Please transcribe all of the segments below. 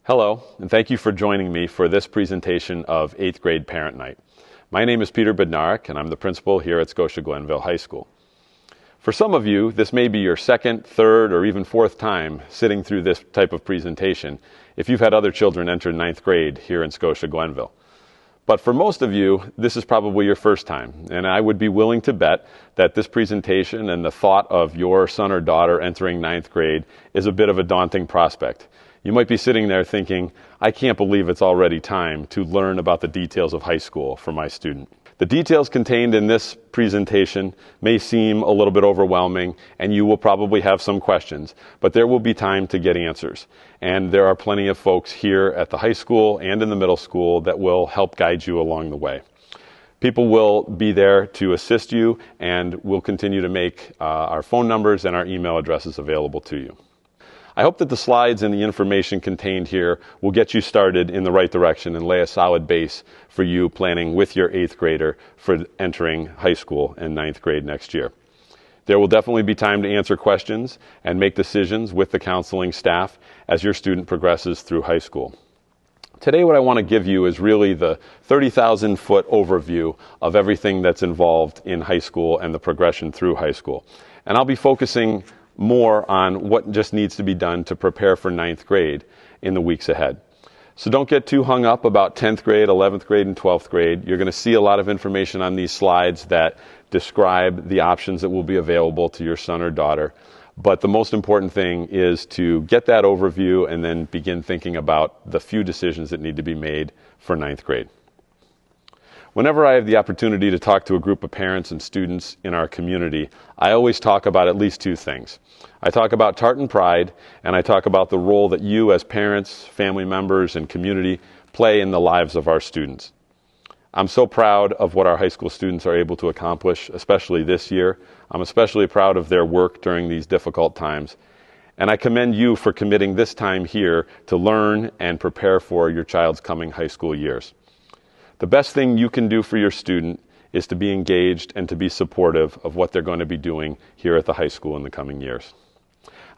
Hello, and thank you for joining me for this presentation of 8th grade Parent Night. My name is Peter Bednarek, and I'm the principal here at Scotia-Glenville High School. For some of you, this may be your second, third, or even fourth time sitting through this type of presentation if you've had other children enter 9th grade here in Scotia-Glenville. But for most of you, this is probably your first time, and I would be willing to bet that this presentation and the thought of your son or daughter entering 9th grade is a bit of a daunting prospect. You might be sitting there thinking, I can't believe it's already time to learn about the details of high school for my student. The details contained in this presentation may seem a little bit overwhelming, and you will probably have some questions, but there will be time to get answers. And there are plenty of folks here at the high school and in the middle school that will help guide you along the way. People will be there to assist you, and we'll continue to make our phone numbers and our email addresses available to you. I hope that the slides and the information contained here will get you started in the right direction and lay a solid base for you planning with your 8th grader for entering high school and 9th grade next year. There will definitely be time to answer questions and make decisions with the counseling staff as your student progresses through high school. Today what I want to give you is really the 30,000-foot overview of everything that's involved in high school and the progression through high school. And I'll be focusing more on what just needs to be done to prepare for 9th grade in the weeks ahead. So don't get too hung up about 10th grade, 11th grade, and 12th grade. You're going to see a lot of information on these slides that describe the options that will be available to your son or daughter. But the most important thing is to get that overview and then begin thinking about the few decisions that need to be made for 9th grade. Whenever I have the opportunity to talk to a group of parents and students in our community, I always talk about at least two things. I talk about Tartan Pride, and I talk about the role that you as parents, family members, and community play in the lives of our students. I'm so proud of what our high school students are able to accomplish, especially this year. I'm especially proud of their work during these difficult times. And I commend you for committing this time here to learn and prepare for your child's coming high school years. The best thing you can do for your student is to be engaged and to be supportive of what they're going to be doing here at the high school in the coming years.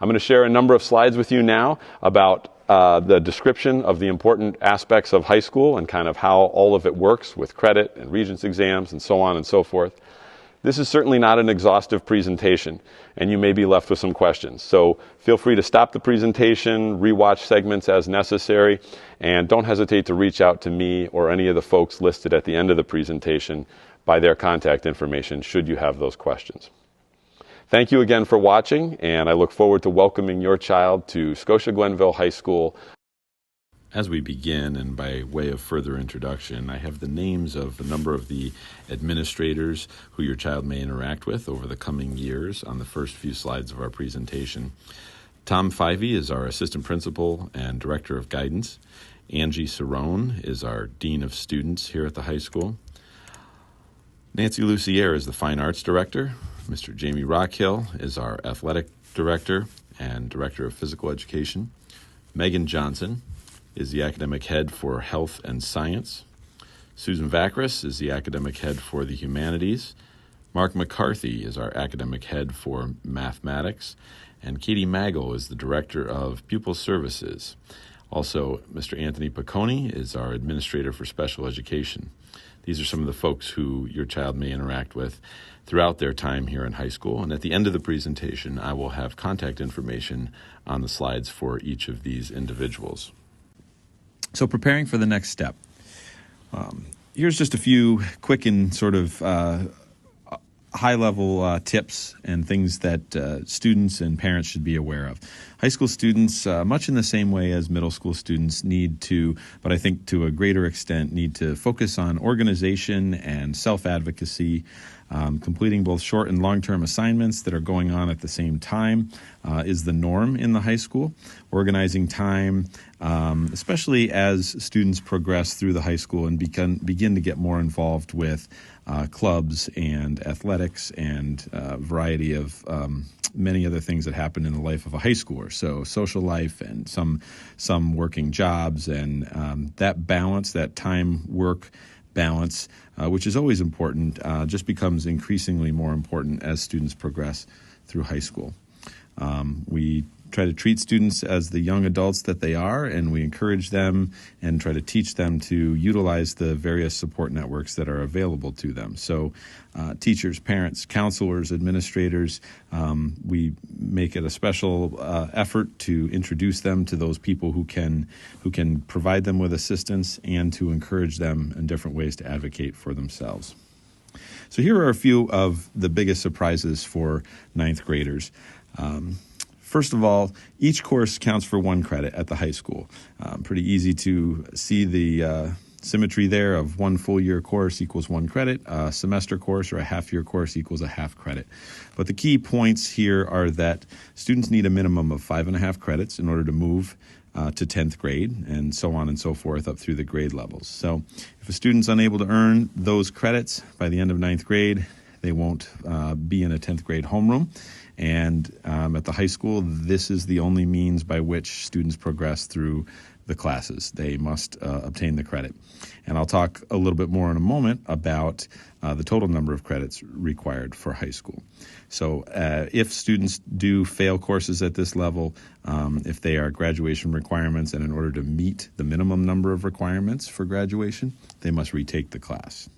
I'm going to share a number of slides with you now about the description of the important aspects of high school and kind of how all of it works with credit and Regents exams and so on and so forth. This is certainly not an exhaustive presentation, and you may be left with some questions. So feel free to stop the presentation, rewatch segments as necessary, and don't hesitate to reach out to me or any of the folks listed at the end of the presentation by their contact information should you have those questions. Thank you again for watching, and I look forward to welcoming your child to Scotia-Glenville High School. As we begin, and by way of further introduction, I have the names of a number of the administrators who your child may interact with over the coming years on the first few slides of our presentation. Tom Fivey is our assistant principal and director of guidance. Angie Cerrone is our dean of students here at the high school. Nancy Lucier is the fine arts director. Mr. Jamie Rockhill is our athletic director and director of physical education. Megan Johnson is the academic head for health and science. Susan Vacris is the academic head for the humanities. Mark McCarthy is our academic head for mathematics. And Katie Magel is the director of pupil services. Also, Mr. Anthony Piccone is our administrator for special education. These are some of the folks who your child may interact with throughout their time here in high school. And at the end of the presentation, I will have contact information on the slides for each of these individuals. So preparing for the next step. Here's just a few quick and sort of high-level tips and things that students and parents should be aware of. High school students, much in the same way as middle school students, need to, but I think to a greater extent, need to focus on organization and self-advocacy. Completing both short and long-term assignments that are going on at the same time is the norm in the high school. Organizing time, especially as students progress through the high school and begin to get more involved with clubs and athletics and a variety of many other things that happen in the life of a high schooler. So social life and some working jobs, and that balance, that time-work balance, which is always important, just becomes increasingly more important as students progress through high school. We try to treat students as the young adults that they are, and we encourage them and try to teach them to utilize the various support networks that are available to them. So teachers, parents, counselors, administrators, we make it a special effort to introduce them to those people who can provide them with assistance and to encourage them in different ways to advocate for themselves. So here are a few of the biggest surprises for ninth graders. First of all, each course counts for 1 credit at the high school. Pretty easy to see the symmetry there of 1 full year course equals 1 credit, a semester course or a half year course equals a half credit. But the key points here are that students need a minimum of 5.5 credits in order to move to 10th grade, and so on and so forth up through the grade levels. So if a student's unable to earn those credits by the end of 9th grade, they won't be in a 10th grade homeroom. And at the high school, this is the only means by which students progress through the classes. They must obtain the credit. And I'll talk a little bit more in a moment about the total number of credits required for high school. So if students do fail courses at this level, if they are graduation requirements, and in order to meet the minimum number of requirements for graduation, they must retake the class.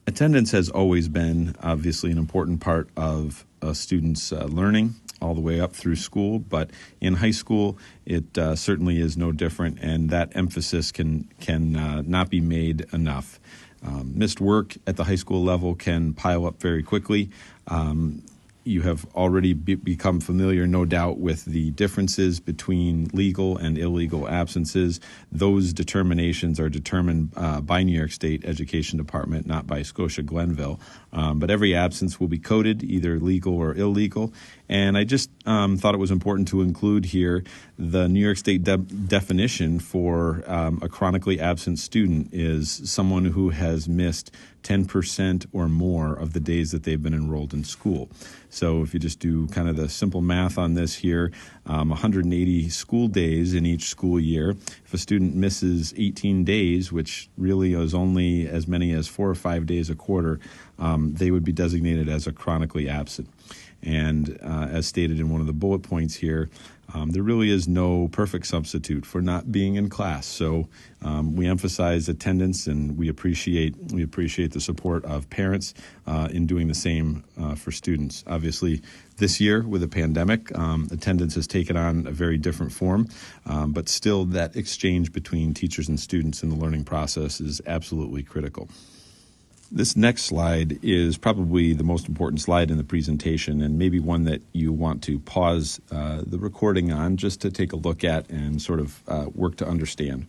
Attendance has always been obviously an important part of a student's learning all the way up through school, but in high school it certainly is no different, and that emphasis can not be made enough. Missed work at the high school level can pile up very quickly. You have already become familiar, no doubt, with the differences between legal and illegal absences. Those determinations are determined by New York State Education Department, not by Scotia-Glenville. But every absence will be coded, either legal or illegal. And I just thought it was important to include here the New York State definition for a chronically absent student is someone who has missed 10% or more of the days that they've been enrolled in school. So if you just do kind of the simple math on this here, 180 school days in each school year. If a student misses 18 days, which really is only as many as 4 or 5 days a quarter, they would be designated as a chronically absent. And as stated in one of the bullet points here, there really is no perfect substitute for not being in class. So we emphasize attendance, and we appreciate the support of parents in doing the same for students. Obviously, this year with the pandemic, attendance has taken on a very different form, but still that exchange between teachers and students in the learning process is absolutely critical. This next slide is probably the most important slide in the presentation, and maybe one that you want to pause the recording on just to take a look at and sort of work to understand.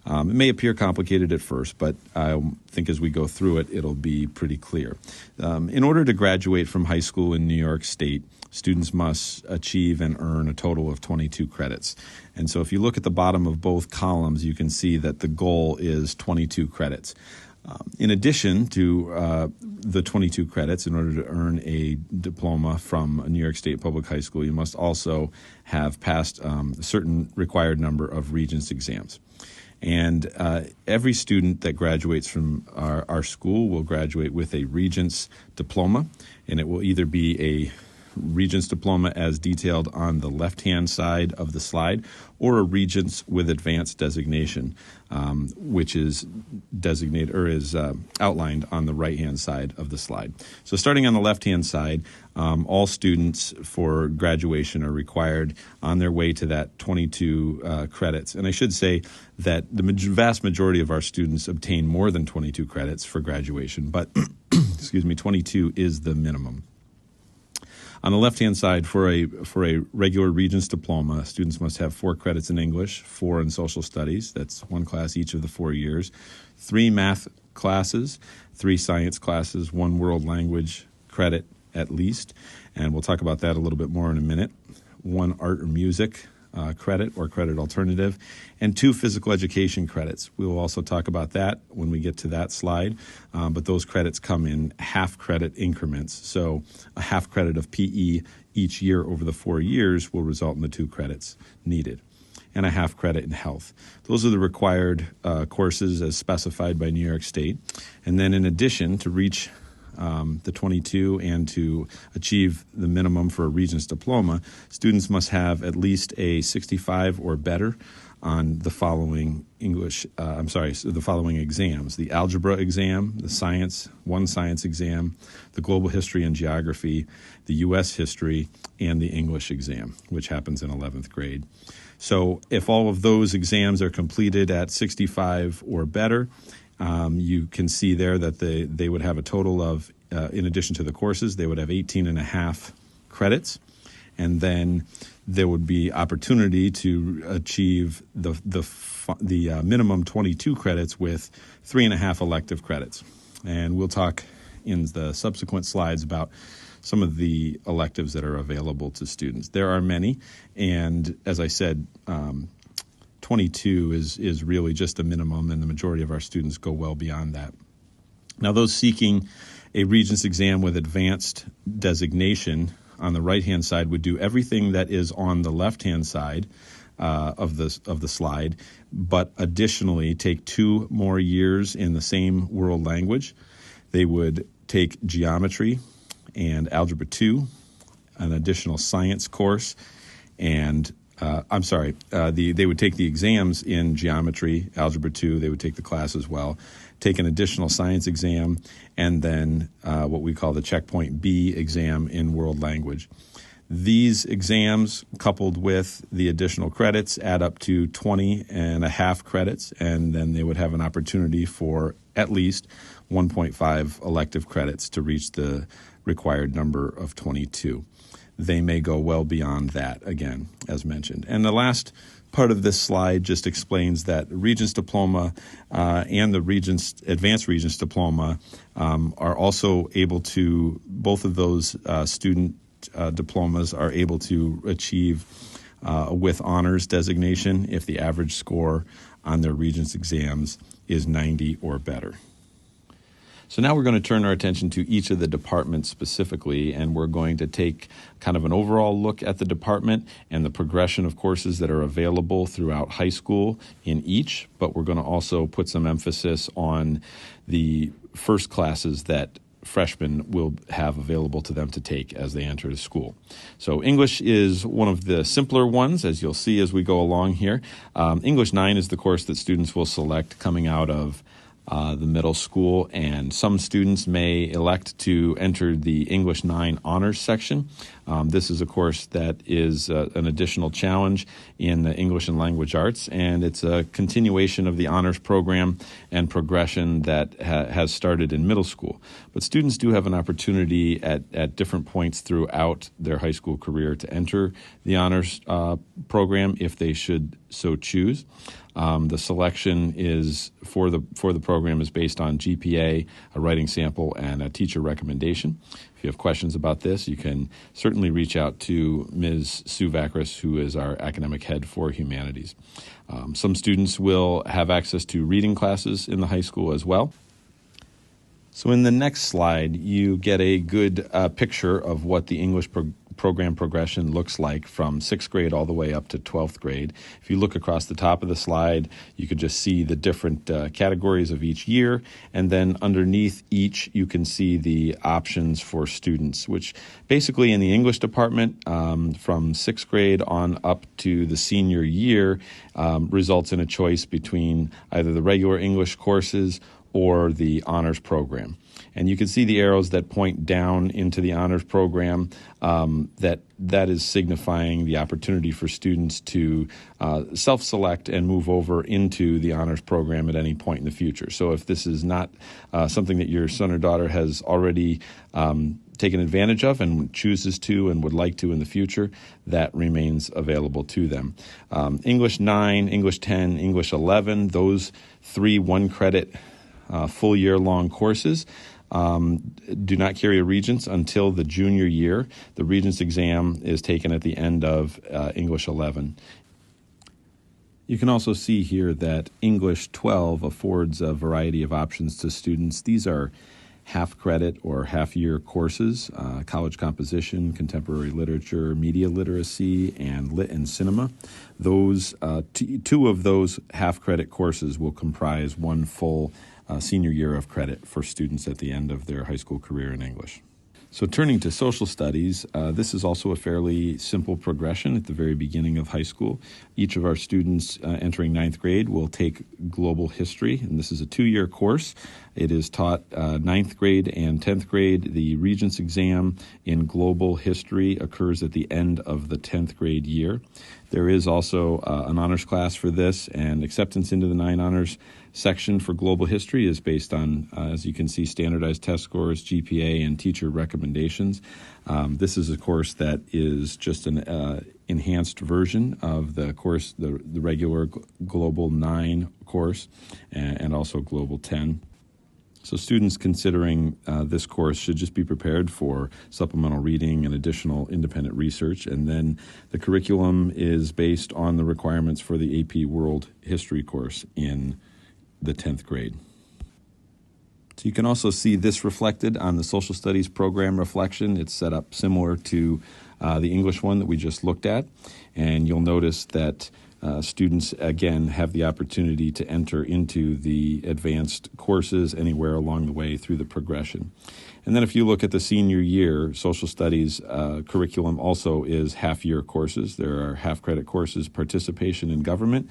It may appear complicated at first, but I think as we go through it, it'll be pretty clear. In order to graduate from high school in New York State, students must achieve and earn a total of 22 credits. And so if you look at the bottom of both columns, you can see that the goal is 22 credits. In addition to the 22 credits, in order to earn a diploma from a New York State public high school, you must also have passed a certain required number of Regents exams. And every student that graduates from our school will graduate with a Regents diploma, and it will either be a Regents diploma as detailed on the left-hand side of the slide, or a Regents with advanced designation, which is designated or is outlined on the right-hand side of the slide. So starting on the left-hand side, all students for graduation are required on their way to that 22 credits. And I should say that the vast majority of our students obtain more than 22 credits for graduation, but 22 is the minimum. On the left-hand side, for a regular Regents diploma, students must have 4 credits in English, 4 in social studies, that's 1 class each of the 4 years, 3 math classes, 3 science classes, 1 world language credit at least, and we'll talk about that a little bit more in a minute, 1 art or music credit or credit alternative, and 2 physical education credits. We will also talk about that when we get to that slide, but those credits come in half credit increments. So a half credit of PE each year over the 4 years will result in the 2 credits needed, and a half credit in health. Those are the required courses as specified by New York State. And then in addition, to reach the 22 and to achieve the minimum for a Regents diploma, students must have at least a 65 or better on the following the following exams: the algebra exam, the science exam, the global history and geography, the U.S. history, and the English exam, which happens in 11th grade. So if all of those exams are completed at 65 or better, you can see there that they would have a total of, in addition to the courses, they would have 18 and a half credits. And then there would be opportunity to achieve the minimum 22 credits with 3.5 elective credits. And we'll talk in the subsequent slides about some of the electives that are available to students. There are many, and as I said, 22 is really just a minimum, and the majority of our students go well beyond that. Now, those seeking a Regents exam with advanced designation on the right-hand side would do everything that is on the left-hand side of the slide, but additionally take 2 more years in the same world language. They would take geometry and algebra 2, an additional science course, and they would take the exams in geometry, algebra 2. They would take the class as well, take an additional science exam, and then what we call the checkpoint B exam in world language. These exams, coupled with the additional credits, add up to 20 and a half credits, and then they would have an opportunity for at least 1.5 elective credits to reach the required number of 22. They may go well beyond that, again, as mentioned. And the last part of this slide just explains that Regents diploma and the Advanced Regents diploma are also able to, both of those student diplomas are able to achieve with honors designation if the average score on their Regents exams is 90 or better. So now we're going to turn our attention to each of the departments specifically, and we're going to take kind of an overall look at the department and the progression of courses that are available throughout high school in each, but we're going to also put some emphasis on the first classes that freshmen will have available to them to take as they enter the school. So English is one of the simpler ones, as you'll see as we go along here. English 9 is the course that students will select coming out of the middle school, and some students may elect to enter the English 9 honors section. This is a course that is an additional challenge in the English and Language Arts, and it's a continuation of the honors program and progression that has started in middle school. But students do have an opportunity at different points throughout their high school career to enter the honors program if they should so choose. The selection is for the program is based on GPA, a writing sample, and a teacher recommendation. If you have questions about this, you can certainly reach out to Ms. Sue Vacris, who is our academic head for humanities. Some students will have access to reading classes in the high school as well. So in the next slide, you get a good picture of what the English program progression looks like from 6th grade all the way up to 12th grade. If you look across the top of the slide, you could just see the different categories of each year, and then underneath each you can see the options for students, which basically in the English department from 6th grade on up to the senior year results in a choice between either the regular English courses or the honors program. And you can see the arrows that point down into the honors program. That is signifying the opportunity for students to self-select and move over into the honors program at any point in the future. So if this is not something that your son or daughter has already taken advantage of and chooses to and would like to in the future, that remains available to them. English 9, English 10, English 11, those 3 one-credit full year-long courses do not carry a Regents until the junior year. The Regents exam is taken at the end of English 11. You can also see here that English 12 affords a variety of options to students. These are half-credit or half-year courses: college composition, contemporary literature, media literacy, and lit and cinema. Those 2 of those half-credit courses will comprise 1 full senior year of credit for students at the end of their high school career in English. So turning to social studies, this is also a fairly simple progression at the very beginning of high school. Each of our students entering ninth grade will take global history, and this is a 2-year course. It is taught ninth grade and 10th grade. The Regents exam in global history occurs at the end of the 10th grade year. There is also an honors class for this, and acceptance into the 9 honors section for global history is based on, as you can see, standardized test scores, GPA, and teacher recommendations. This is a course that is just an enhanced version of the course, the regular Global 9 course, and also Global 10. So students considering this course should just be prepared for supplemental reading and additional independent research. And then the curriculum is based on the requirements for the AP World History course in the 10th grade. So you can also see this reflected on the social studies program reflection. It's set up similar to the English one that we just looked at. And you'll notice that students, again, have the opportunity to enter into the advanced courses anywhere along the way through the progression. And then if you look at the senior year, social studies curriculum also is half-year courses. There are half-credit courses, participation in government,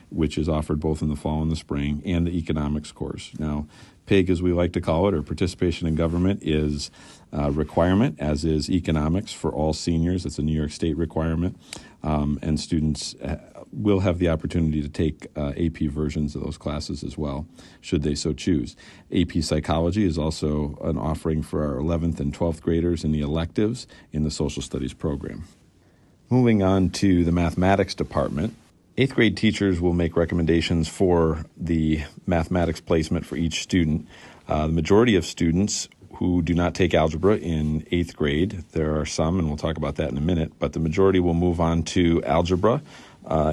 which is offered both in the fall and the spring, and the economics course. Now, PIG, as we like to call it, or participation in government, is a requirement, as is economics for all seniors. It's a New York State requirement, and students will have the opportunity to take AP versions of those classes as well, should they so choose. AP Psychology is also an offering for our 11th and 12th graders in the electives in the social studies program. Moving on to the mathematics department, 8th grade teachers will make recommendations for the mathematics placement for each student. The majority of students who do not take algebra in 8th grade, there are some, and we'll talk about that in a minute, but the majority will move on to algebra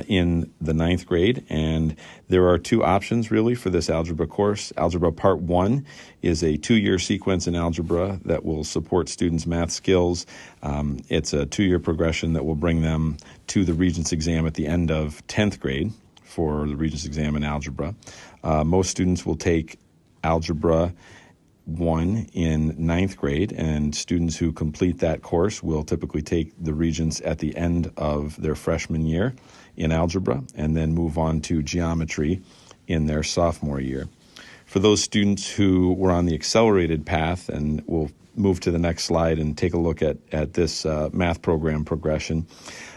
in the 9th grade. And there are 2 options really for this algebra course. Algebra Part 1 is a 2-year sequence in algebra that will support students' math skills. It's a 2-year progression that will bring them to the Regents exam at the end of 10th grade for the Regents exam in algebra. Most students will take Algebra 1 in 9th grade, and students who complete that course will typically take the Regents at the end of their freshman year in algebra and then move on to geometry in their sophomore year. For those students who were on the accelerated path, and we'll move to the next slide and take a look at this math program progression,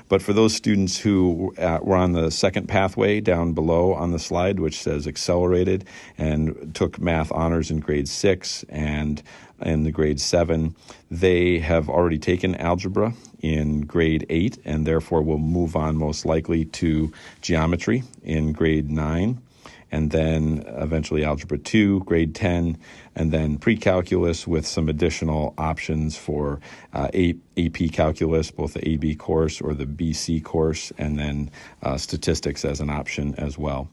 but for those students who were on the second pathway down below on the slide, which says accelerated, and took math honors in grade 6 and in the grade 7, they have already taken algebra in grade 8 and therefore will move on most likely to geometry in grade 9. And then eventually Algebra 2, grade 10, and then pre-calculus with some additional options for AP Calculus, both the AB course or the BC course, and then statistics as an option as well.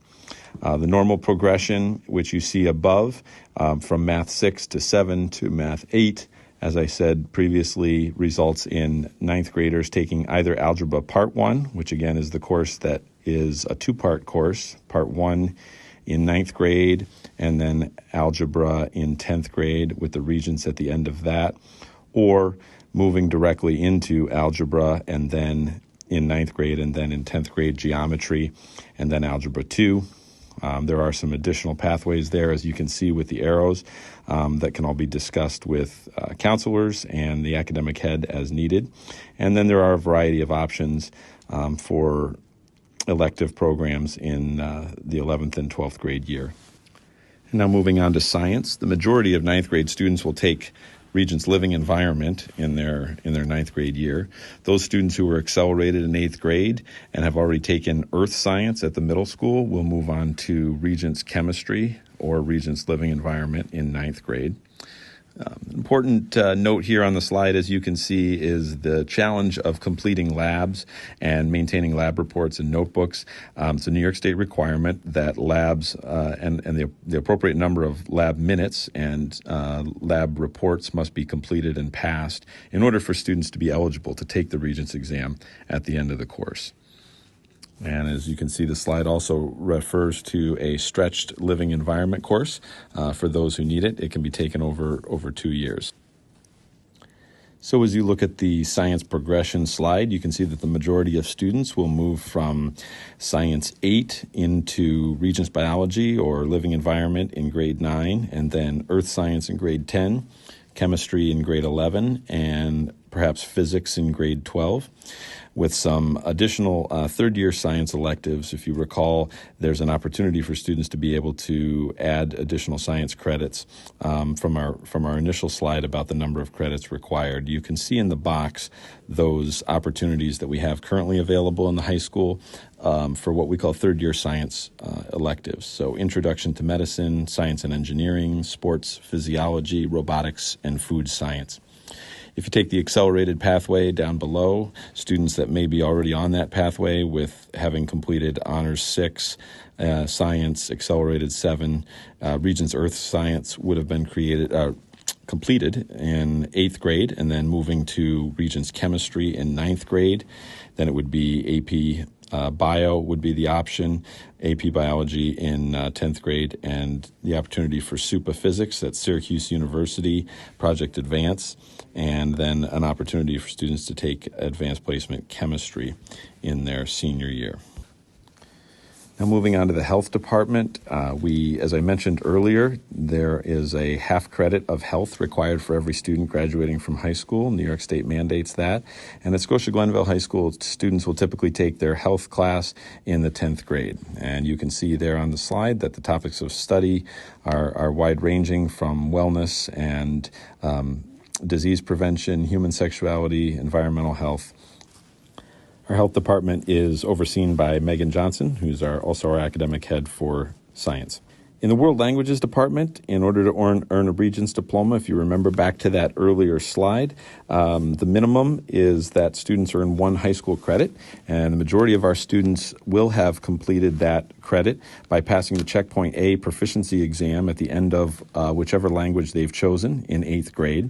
The normal progression, which you see above, from Math 6 to 7 to Math 8, as I said previously, results in 9th graders taking either Algebra Part 1, which again is the course that is a 2-part course, Part 1 in 9th grade, and then algebra in 10th grade with the Regents at the end of that, or moving directly into algebra and then in 9th grade and then in 10th grade geometry and then algebra 2. There are some additional pathways there, as you can see with the arrows, that can all be discussed with counselors and the academic head as needed. And then there are a variety of options for elective programs in the 11th and 12th grade year. And now moving on to science, the majority of 9th grade students will take Regents Living Environment in their 9th grade year. Those students who were accelerated in 8th grade and have already taken Earth Science at the middle school will move on to Regents Chemistry or Regents Living Environment in 9th grade. Important note here on the slide, as you can see, is the challenge of completing labs and maintaining lab reports and notebooks. It's a New York State requirement that labs and the appropriate number of lab minutes and lab reports must be completed and passed in order for students to be eligible to take the Regents exam at the end of the course. And as you can see, the slide also refers to a stretched living environment course. For those who need it, it can be taken over 2 years. So as you look at the science progression slide, you can see that the majority of students will move from Science 8 into Regents Biology or Living Environment in grade 9, and then Earth Science in grade 10, Chemistry in grade 11, and perhaps Physics in grade 12. With some additional third-year science electives. If you recall, there's an opportunity for students to be able to add additional science credits from our initial slide about the number of credits required. You can see in the box those opportunities that we have currently available in the high school for what we call third-year science electives. So Introduction to Medicine, Science and Engineering, Sports, Physiology, Robotics, and Food Science. If you take the accelerated pathway down below, students that may be already on that pathway with having completed Honors 6, Science, Accelerated 7, Regents Earth Science would have been completed in 8th grade, and then moving to Regents Chemistry in 9th grade. Then it would be AP Bio would be the option, AP Biology in 10th grade, and the opportunity for SUPA Physics at Syracuse University, Project Advance, and then an opportunity for students to take Advanced Placement Chemistry in their senior year. Now moving on to the health department, as I mentioned earlier, there is a half credit of health required for every student graduating from high school. New York State mandates that. And at Scotia-Glenville High School, students will typically take their health class in the 10th grade. And you can see there on the slide that the topics of study are wide-ranging from wellness and disease prevention, human sexuality, environmental health. Our health department is overseen by Megan Johnson, who's also our academic head for science. In the World Languages Department, in order to earn a Regents diploma, if you remember back to that earlier slide, the minimum is that students earn 1 high school credit, and the majority of our students will have completed that credit by passing the Checkpoint A proficiency exam at the end of whichever language they've chosen in 8th grade.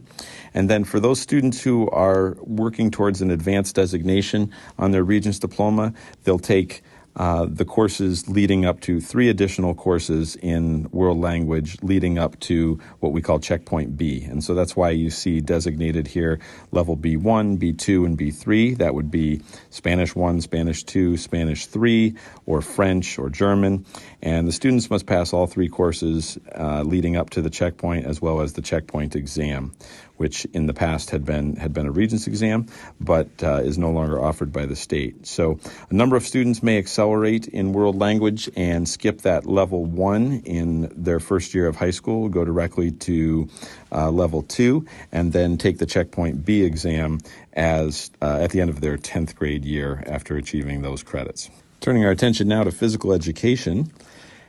And then for those students who are working towards an advanced designation on their Regents diploma, they'll take the courses leading up to 3 additional courses in world language leading up to what we call Checkpoint B. And so that's why you see designated here level B1, B2, and B3. That would be Spanish 1, Spanish 2, Spanish 3, or French or German. And the students must pass all 3 courses leading up to the checkpoint as well as the checkpoint exam, which in the past had been a Regents exam, but is no longer offered by the state. So a number of students may accelerate in world language and skip that level 1 in their first year of high school, go directly to level 2, and then take the Checkpoint B exam as at the end of their 10th grade year after achieving those credits. Turning our attention now to physical education.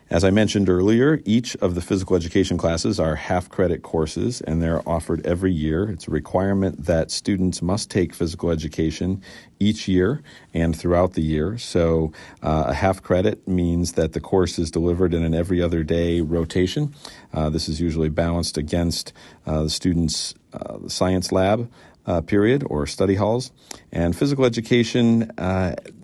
As I mentioned earlier, each of the physical education classes are half-credit courses, and they're offered every year. It's a requirement that students must take physical education each year and throughout the year. So a half-credit means that the course is delivered in an every other day rotation. This is usually balanced against the student's science lab period or study halls. And physical education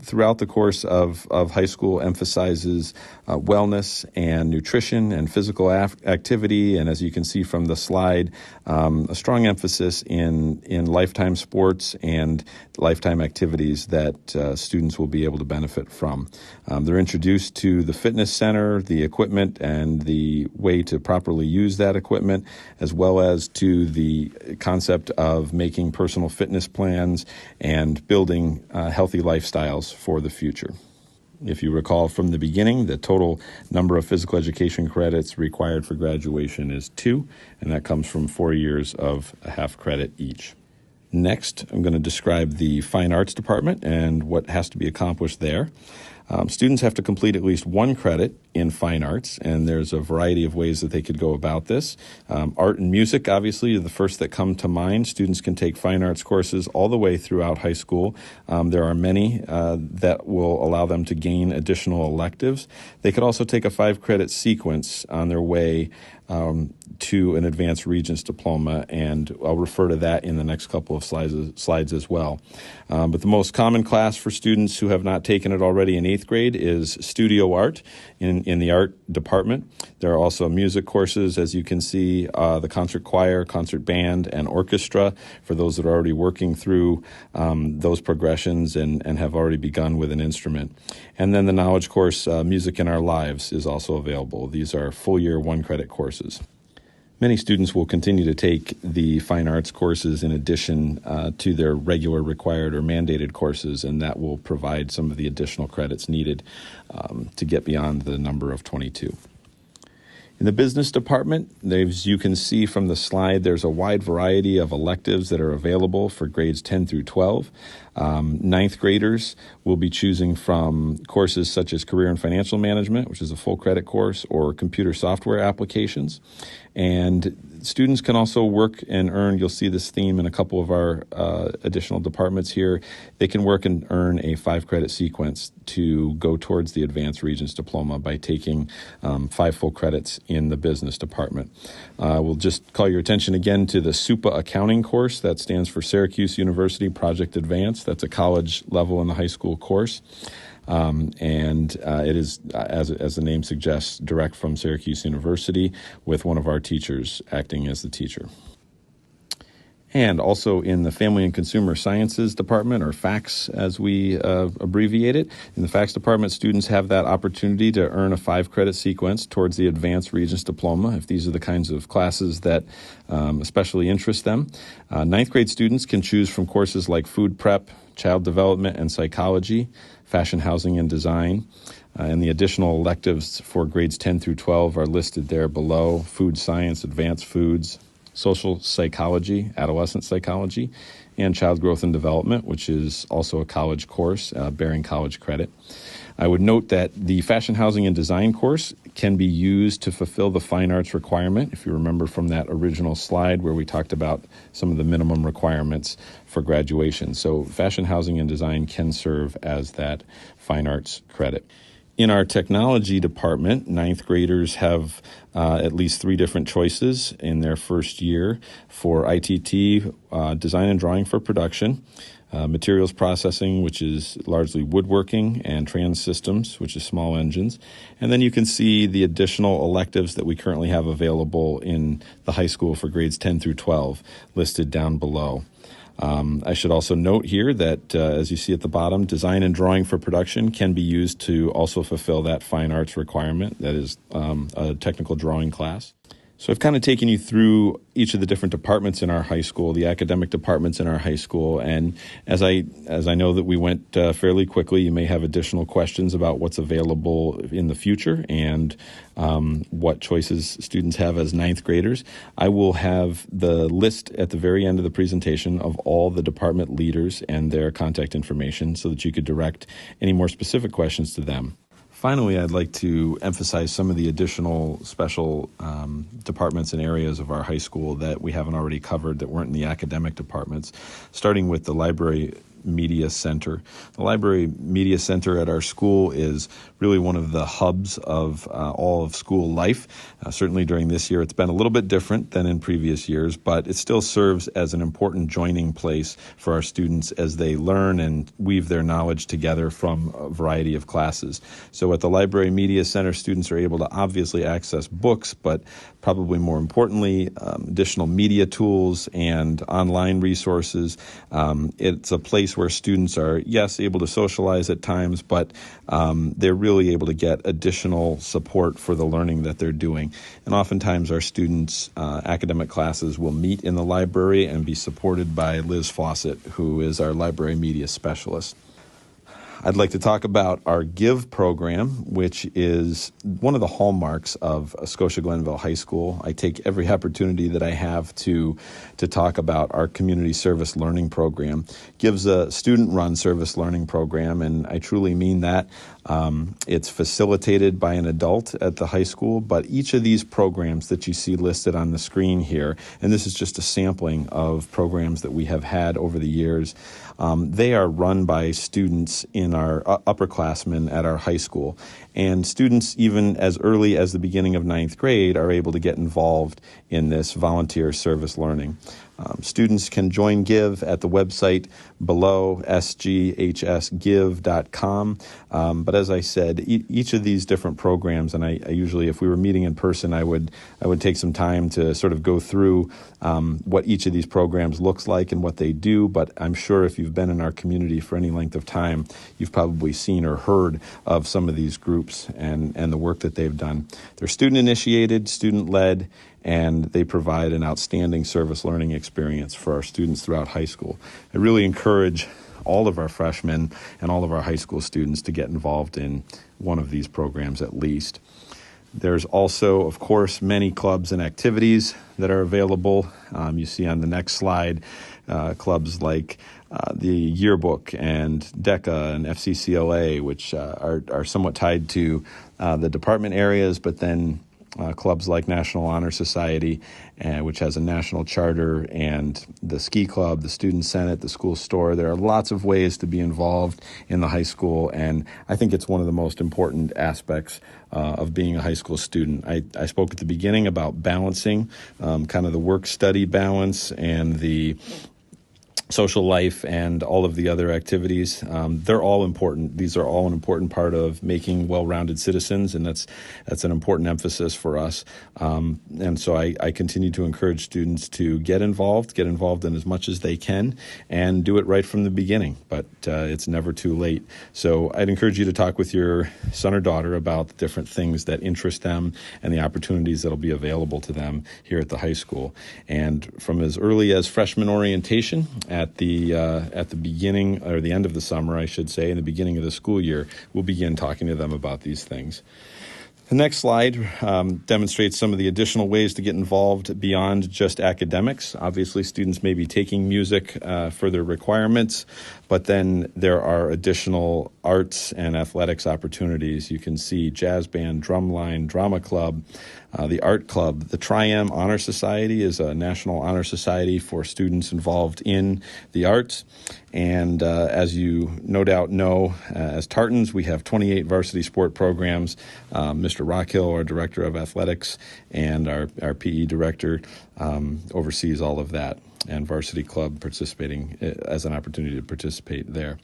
throughout the course of high school emphasizes wellness and nutrition and physical activity. And as you can see from the slide, a strong emphasis in lifetime sports and lifetime activities that students will be able to benefit from. They're introduced to the fitness center, the equipment, and the way to properly use that equipment, as well as to the concept of making personal fitness plans and building healthy lifestyles for the future. If you recall from the beginning, the total number of physical education credits required for graduation is 2, and that comes from 4 years of a half credit each. Next, I'm going to describe the Fine Arts Department and what has to be accomplished there. Students have to complete at least 1 credit in fine arts, and there's a variety of ways that they could go about this. Art and music, obviously, are the first that come to mind. Students can take fine arts courses all the way throughout high school. There are many that will allow them to gain additional electives. They could also take a 5-credit sequence on their way to an Advanced Regents diploma, and I'll refer to that in the next couple of slides as well. But the most common class for students who have not taken it already in 8th grade is studio art in the art department. There are also music courses, as you can see, the concert choir, concert band, and orchestra for those that are already working through those progressions and have already begun with an instrument. And then the knowledge course, Music in Our Lives, is also available. These are full-year 1-credit courses. Many students will continue to take the fine arts courses in addition to their regular required or mandated courses, and that will provide some of the additional credits needed to get beyond the number of 22. In the business department, as you can see from the slide, there's a wide variety of electives that are available for grades 10 through 12. 9th graders will be choosing from courses such as Career and Financial Management, which is a full credit course, or Computer Software Applications. And students can also work and earn, you'll see this theme in a couple of our additional departments here, they can work and earn a 5-credit sequence to go towards the Advanced Regents diploma by taking 5 full credits in the business department. We'll just call your attention again to the SUPA accounting course. That stands for Syracuse University Project Advanced. That's a college level in the high school course. It is, as the name suggests, direct from Syracuse University with one of our teachers acting as the teacher. And also in the Family and Consumer Sciences Department, or FACS as we abbreviate it, in the FACS department, students have that opportunity to earn a 5-credit sequence towards the Advanced Regents diploma, if these are the kinds of classes that especially interest them. 9th grade students can choose from courses like food prep, child development and psychology, fashion, housing, and design. And the additional electives for grades 10 through 12 are listed there below: food science, advanced foods, social psychology, adolescent psychology, and child growth and development, which is also a college course bearing college credit. I would note that the fashion, housing, and design course can be used to fulfill the fine arts requirement, if you remember from that original slide where we talked about some of the minimum requirements for graduation. So fashion, housing, and design can serve as that fine arts credit. In our technology department, 9th graders have at least 3 different choices in their first year for ITT, design and drawing for production, materials processing, which is largely woodworking, and trans systems, which is small engines. And then you can see the additional electives that we currently have available in the high school for grades 10 through 12 listed down below. I should also note here that, as you see at the bottom, design and drawing for production can be used to also fulfill that fine arts requirement. That is a technical drawing class. So I've kind of taken you through each of the different departments in our high school, the academic departments in our high school, and as I know that we went fairly quickly, you may have additional questions about what's available in the future and what choices students have as 9th graders. I will have the list at the very end of the presentation of all the department leaders and their contact information so that you could direct any more specific questions to them. Finally, I'd like to emphasize some of the additional special departments and areas of our high school that we haven't already covered that weren't in the academic departments, starting with the Library Media Center. The Library Media Center at our school is really one of the hubs of all of school life. Certainly during this year, it's been a little bit different than in previous years, but it still serves as an important joining place for our students as they learn and weave their knowledge together from a variety of classes. So at the Library Media Center, students are able to obviously access books, but probably more importantly, additional media tools and online resources. It's a place where students are, yes, able to socialize at times, but they're really able to get additional support for the learning that they're doing. And oftentimes our students' academic classes will meet in the library and be supported by Liz Fawcett, who is our library media specialist. I'd like to talk about our GIVE program, which is one of the hallmarks of Scotia-Glenville High School. I take every opportunity that I have to talk about our community service learning program. GIVE's a student-run service learning program, and I truly mean that. It's facilitated by an adult at the high school, but each of these programs that you see listed on the screen here, and this is just a sampling of programs that we have had over the years, they are run by students in in our upperclassmen at our high school. And students, even as early as the beginning of ninth grade, are able to get involved in this volunteer service learning. Students can join Give at the website below, sghsgive.com. But as I said, each of these different programs, and I usually, if we were meeting in person, I would take some time to sort of go through what each of these programs looks like and what they do. But I'm sure if you've been in our community for any length of time, you've probably seen or heard of some of these groups and the work that they've done. They're student-initiated, student-led, and they provide an outstanding service learning experience for our students throughout high school. I really encourage all of our freshmen and all of our high school students to get involved in one of these programs at least. There's also, of course, many clubs and activities that are available. You see on the next slide clubs like the Yearbook and DECA and FCCLA, which are somewhat tied to the department areas, but then clubs like National Honor Society, which has a national charter, and the Ski Club, the Student Senate, the School Store. There are lots of ways to be involved in the high school, and I think it's one of the most important aspects of being a high school student. I spoke at the beginning about balancing kind of the work-study balance and the social life and all of the other activities. They're all important. These are all an important part of making well-rounded citizens, and that's an important emphasis for us. And so I continue to encourage students to get involved in as much as they can, and do it right from the beginning. But it's never too late. So I'd encourage you to talk with your son or daughter about the different things that interest them and the opportunities that'll be available to them here at the high school. And from as early as freshman orientation at the beginning, or the end of the summer, I should say, in the beginning of the school year, we'll begin talking to them about these things. The next slide demonstrates some of the additional ways to get involved beyond just academics. Obviously, students may be taking music for their requirements, but then there are additional arts and athletics opportunities. You can see jazz band, drumline, drama club, the art club. The Tri-M Honor Society is a national honor society for students involved in the arts. And as you no doubt know, as Tartans, we have 28 varsity sport programs. Mr. Rockhill, our director of athletics, and our PE director oversees all of that, and varsity club participating as an opportunity to participate there.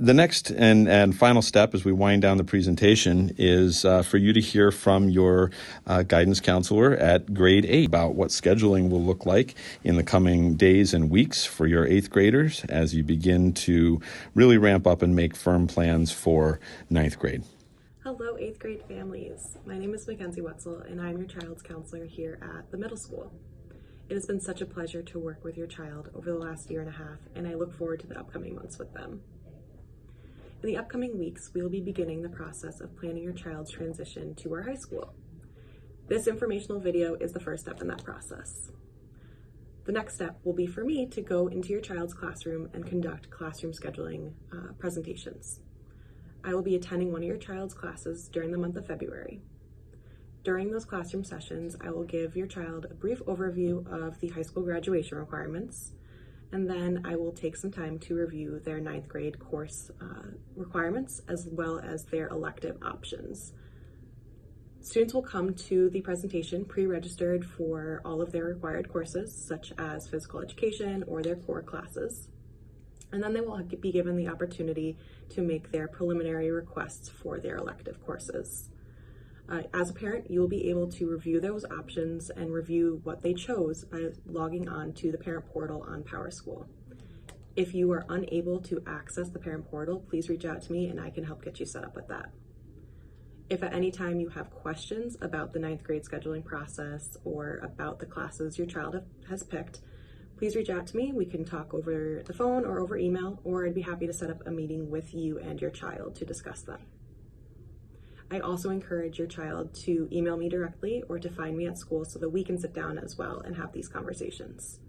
The next and final step as we wind down the presentation is for you to hear from your guidance counselor at grade 8 about what scheduling will look like in the coming days and weeks for your 8th graders as you begin to really ramp up and make firm plans for 9th grade. Hello, 8th grade families. My name is Mackenzie Wetzel, and I'm your child's counselor here at the middle school. It has been such a pleasure to work with your child over the last year and a half, and I look forward to the upcoming months with them. In the upcoming weeks, we will be beginning the process of planning your child's transition to our high school. This informational video is the first step in that process. The next step will be for me to go into your child's classroom and conduct classroom scheduling presentations. I will be attending one of your child's classes during the month of February. During those classroom sessions, I will give your child a brief overview of the high school graduation requirements, and then I will take some time to review their 9th grade course requirements as well as their elective options. Students will come to the presentation pre-registered for all of their required courses, such as physical education or their core classes. And then they will be given the opportunity to make their preliminary requests for their elective courses. As a parent, you will be able to review those options and review what they chose by logging on to the parent portal on PowerSchool. If you are unable to access the parent portal, please reach out to me and I can help get you set up with that. If at any time you have questions about the 9th grade scheduling process or about the classes your child has picked, please reach out to me. We can talk over the phone or over email, or I'd be happy to set up a meeting with you and your child to discuss them. I also encourage your child to email me directly or to find me at school so that we can sit down as well and have these conversations.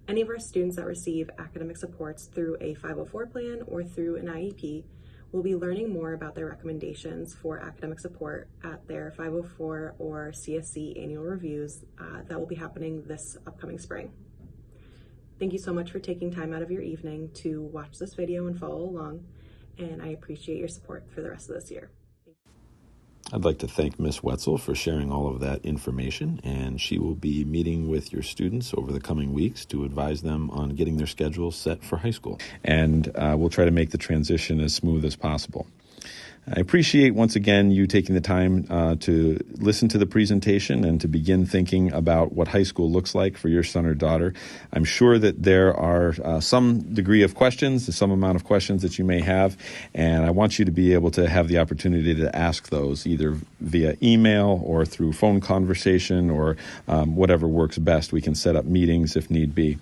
Any of our students that receive academic supports through a 504 plan or through an IEP will be learning more about their recommendations for academic support at their 504 or CSC annual reviews that will be happening this upcoming spring. Thank you so much for taking time out of your evening to watch this video and follow along. and I appreciate your support for the rest of this year. I'd like to thank Ms. Wetzel for sharing all of that information, and she will be meeting with your students over the coming weeks to advise them on getting their schedules set for high school. And we'll try to make the transition as smooth as possible. I appreciate, once again, you taking the time to listen to the presentation and to begin thinking about what high school looks like for your son or daughter. I'm sure that there are some degree of questions, some amount of questions that you may have, and I want you to be able to have the opportunity to ask those either via email or through phone conversation or whatever works best. We can set up meetings if need be.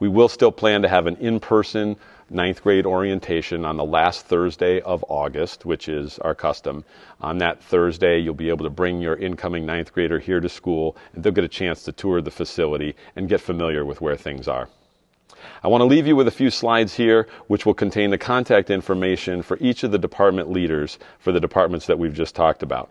We will still plan to have an in-person ninth grade orientation on the last Thursday of August, which is our custom. On that Thursday, you'll be able to bring your incoming ninth grader here to school, and they'll get a chance to tour the facility and get familiar with where things are. I want to leave you with a few slides here, which will contain the contact information for each of the department leaders for the departments that we've just talked about.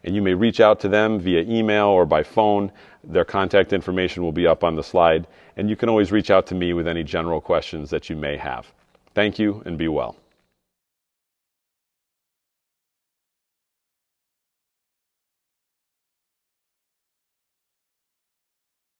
And you may reach out to them via email or by phone. Their contact information will be up on the slide, and you can always reach out to me with any general questions that you may have. Thank you, and be well.